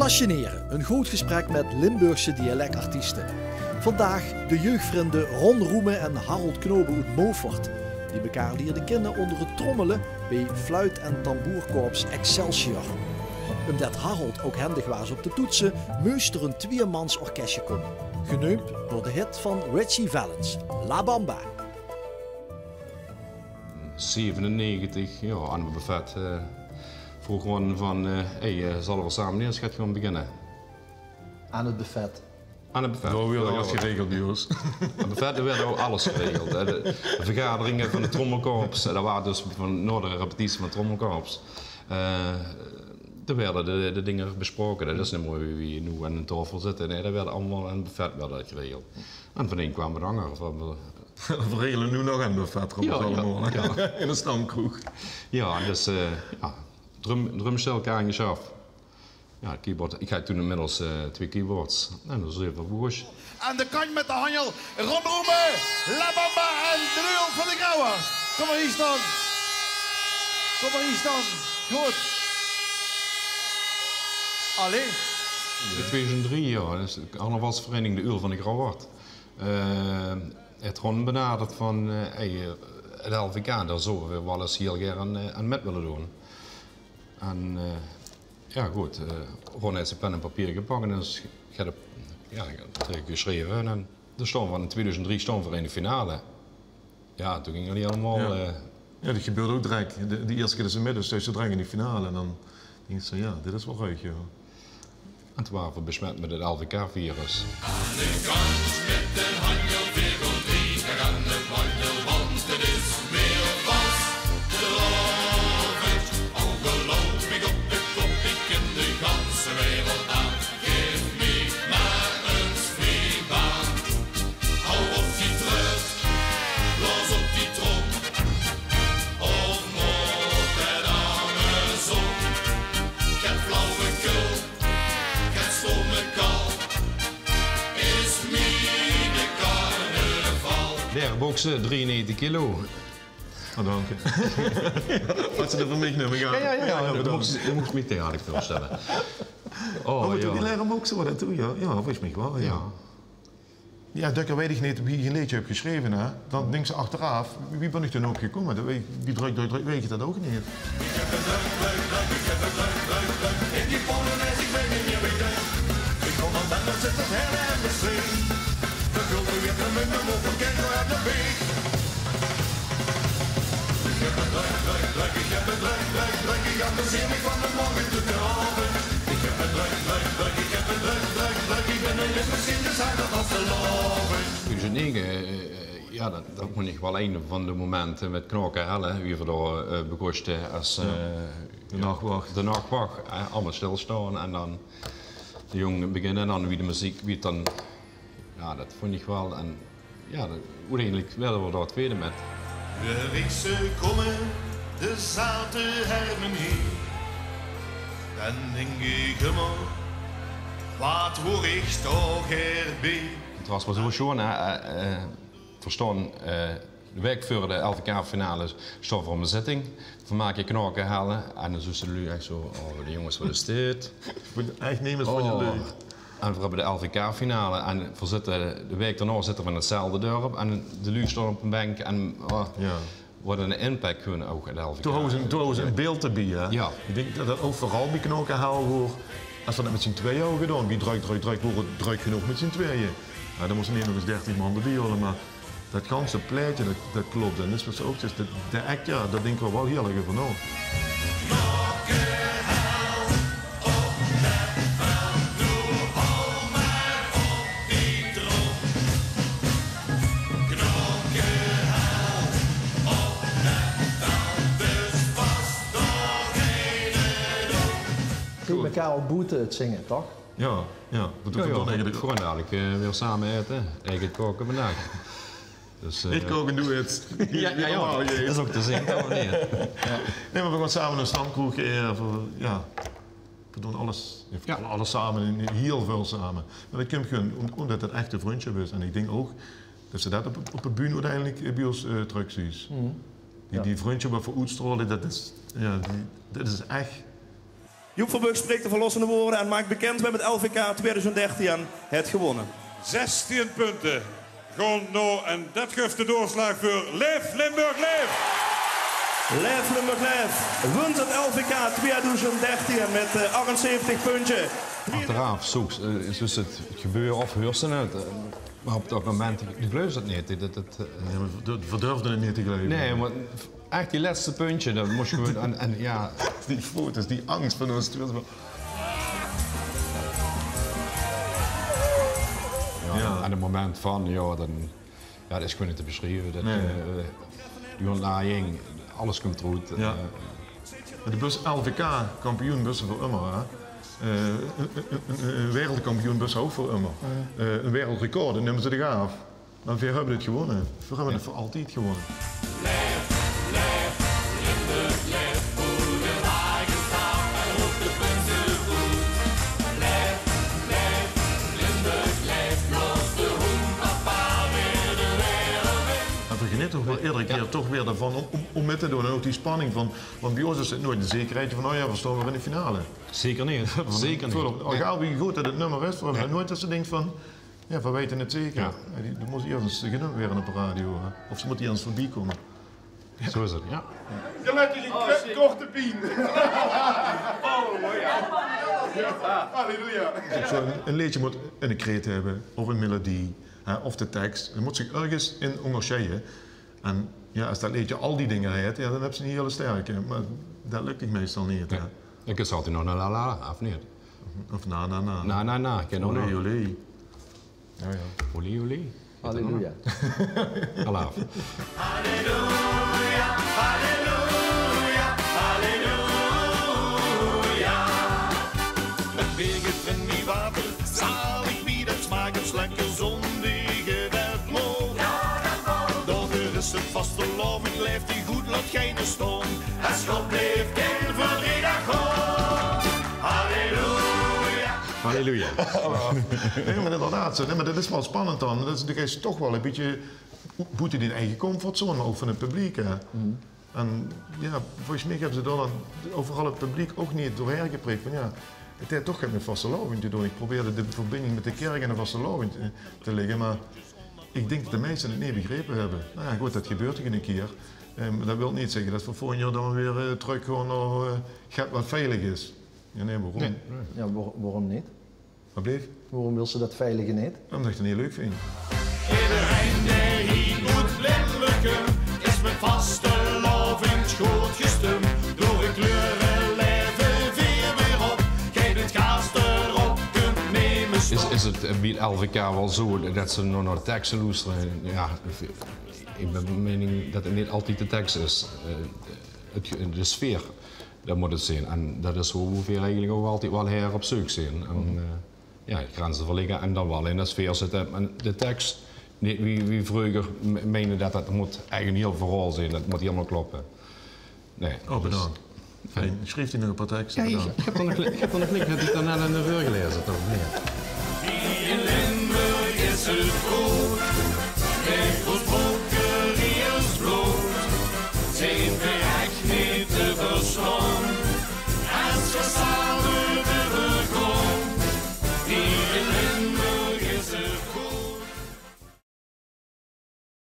Fascineren, een goed gesprek met Limburgse dialectartiesten. Vandaag de jeugdvrienden Ron Roemen en Harold Knobe uit Moffert. Die elkaar leerden kennen onder het trommelen bij fluit- en tamboerkorps Excelsior. Omdat Harold ook handig was op de toetsen, moest er een tweemans orkestje komen. Geneumd door de hit van Richie Valens, La Bamba. 97, ja, aan het buffet vroeg gewoon van, zullen we samen eerst gaat gewoon beginnen? Aan het buffet. Aan het buffet. Dat werd alles geregeld bij ons. Aan het buffet werd ook alles geregeld. Hè. De vergaderingen van de trommelkorps, dat waren dus van de repetitie van het trommelkorps. Er werden de dingen besproken. Dat is niet mooi wie nu aan een tafel zitten. Nee, dat werd allemaal aan het buffet geregeld. En van één kwam we dan We regelen nu nog aan de buffet allemaal. Ja. In een stamkroeg. Ja, dus drumstel aangeschaft. Ja, keyboard. Ik had toen inmiddels 2 keyboards. En dat is even woes. Aan de kant met de handel, Ron Roemen, La Bamba en de Nul van de Grauwe. Kom maar hier staan. Kom maar hier staan. Goed. Allee. In 2003, ja, dat is de carnavalsvereniging de Uur van de Grauwe. Het Ron benaderd van het LVK, daar zouden we wel eens heel graag aan met willen doen. En ja goed, Ron heeft zijn pen en papier gepakt en dus ik heb geschreven. En er stond van in 2003 stond voor in de finale. Ja, toen ging het helemaal... Ja, dat gebeurde ook direct. De eerste keer dat ze midden steeds direct in de finale. En dan denk ik zo, ja, dit is wel leuk, joh. En toen waren we besmet met het LVK-virus. Aan de kant met de handel, virgel 3, aan de wandel, want het is meer vast gelovend. Ongelooflijk op de kop, ik ken de ganse wereld aan. Geef me maar een spreekbaan. Hou op die trut, los op die trom. Of moet het andersom? Get flauwekul, get stomme kal. Is mine carnaval. Bergboksen, 93 kilo. Oh, dank je. Wat ze er van meegenomen gaan. Ja, dat mocht ik me tegenwoordig voorstellen. Oh, ja. die leren boksen worden toe, ja. Ja, volgens mij wel, ja. Ja, dat ik weet ik niet wie je een liedje hebt geschreven, hè. Dan denken ze achteraf, wie ben ik toen ook gekomen? Wie druk, weet je dat ook niet. Ik heb het leuk, in die polonaise, ik weet niet meer wie ik. Ik kom aan dan zit het her en de swing. We gulden weer een munnen op een kerk uit de beek. Ik heb het leuk, ik heb het leuk, ik amuseer me van de morgen tot de avond. Ik heb het leuk, ik heb het leuk, ik ben een lichtmachine, dus hij dat als de loven. 2009, ja, dat moet ik wel een van de momenten met knokken hellen, wie we daar bekosten als de nachtwacht. De nachtwacht, allemaal stilstaan en dan de jongen beginnen en dan wie de muziek, wie het dan, ja, dat vond ik wel. En ja, uiteindelijk werden we daar tweede met. De Riekse komen, de zate hermen hier. Dan denk ik immer, wat word ik toch erbij? Het was maar zo schoon, verstaan, de week voor de LVK-finale stond voor een zitting. Van maak je knokken halen en dan zoesten jullie echt zo, oh de jongens wat is dit? Echt nemers van je leuk. En we hebben de LVK-finale en we zitten, de week daarna zitten we in hetzelfde dorp en de lui stond op een bank en wat een impact kunnen ook in de LVK. Toen hadden ze een beeld erbij, hè. Ja. Ik denk dat dat ook vooral bij knokken halen wordt. Als we dat met z'n tweeën hadden gedaan, wie druk, wordt het druk genoeg met z'n tweeën. Ja, dan moesten niet nog eens 13 man erbij houden, maar dat ganse pleitje, dat klopt. En dat was ook dus de act, ja, dat denk ik wel heel erg van nou. Die elkaar op boete het zingen, toch? Ja. Wat doe je dan eigenlijk? Gewoon dadelijk weer samen eten, eigen koken vandaag. Dus, Ik koken doe het. Ja, dat is ook te zien, kan niet. Nee, maar we gaan samen naar een stamkroeg. We doen alles, alles samen en heel veel samen. Maar dat komt gewoon omdat het echt een vriendschap is. En ik denk ook dat ze dat op de bühne uiteindelijk bij ons terug zien. Die vriendschap wat we uitstralen, dat is echt. Joep Verburg spreekt de verlossende woorden en maakt bekend. We hebben het LVK 2013 het gewonnen. 16 punten. Gewoon nou, en dat geeft de doorslag voor Leef Limburg Leef. Leef Limburg Leef wint het LVK 2013 met 78 punten. Achteraf zoek dus het gebeuren of heurst het net. Maar op dat moment, ik geloof het niet. Dat verdurfde het niet te geloven. Nee, maar echt die laatste puntje, dat moest je gewoon... En ja... Die foto's, die angst van ons. Ja. En het moment van, ja, dan... Ja, dat is gewoon niet te beschrijven. Dat, Nee. die naaiing, alles komt eruit. Ja. De bus LVK kampioen bussen voor Ummer. Hè? Een wereldkampioen bus ook voor Ummer. Een wereldrecord, dan nemen ze de gaaf. Dan hebben we het gewonnen. We hebben het voor altijd gewonnen. Geniet toch wel iedere keer toch weer daarvan om mee te doen. En ook die spanning van, want bij ons is het nooit de zekerheid van, oh ja, we staan weer in de finale. Zeker niet, zeker niet. Al gauw wie goed dat het nummer is, we hebben nooit dat ze denkt van, ja, we weten het zeker. Ja. Die moet eerst genoemd weer op de radio. Hè. Of ze moet eerst voorbij komen. Ja. Zo is het, ja. Gelukkig een korte pien. Halleluja. Als je een liedje moet een kreet hebben, of een melodie, of de tekst, dan moet zich ergens in onderscheiden. En ja, als dat liedje al die dingen heeft, ja, dan hebben ze niet hele sterke. Maar dat lukt ik meestal niet. Ja. Ik is altijd nog een la la, of niet? Of na. Na, ken nog Olé, nog. olé. Ja, ja. Olé, olé. Halleluja. Alaaf. Halleluja, halleluja, halleluja. Het berget van die water, zalig wie dat smaakt, het slanke zondige dat moog. Door is het vaste lof, ik leef die goed, laat geen stoom. Als God leeft, ken verdrietig hoog. Halleluja. Halleluja. Nee, maar inderdaad, nee, maar dat is wel spannend dan. Dat is toch wel een beetje boete in eigen comfortzone, maar ook van het publiek. Hè. En ja, volgens mij hebben ze dan overal het publiek ook niet doorheen geprikt. Van ja, het heeft toch met vastelovend te doen. Ik probeerde de verbinding met de kerk en de vastelovend te leggen, maar ik denk dat de meesten het niet begrepen hebben. Nou ja, goed, dat gebeurt een keer. Maar dat wil niet zeggen dat we volgend jaar dan weer terug gewoon naar gaat wat veilig is. Ja, nee, waarom? Nee. Ja, waarom niet? Wat bleef? Waarom wil ze dat veilige niet? Omdat ik het niet leuk vind. Iedereen die hier moet limburgen, is met vaste lovend goed gestemd. Door een kleuren leven vier weer op, geef het gaas erop, kunt nemen stop. Is het bij het LVK wel zo dat ze nog naar de teksten luisteren? Ja, ik ben van mening dat het niet altijd de tekst is. De sfeer, dat moet het zijn. En dat is hoe we eigenlijk ook altijd wel her op zoek zijn. En, ja, grenzen verleggen en dan wel in de sfeer zitten. En de tekst, niet wie vroeger meende dat het moet eigenlijk heel vooral zijn, dat moet helemaal kloppen. Nee. Oh, bedankt. Fijn. Schreef hij nog een paar teksten? Ja, ik heb er nog klik dat ik daarna in de rug gelezen, toch? Nee. Hier in Limburg is het goed.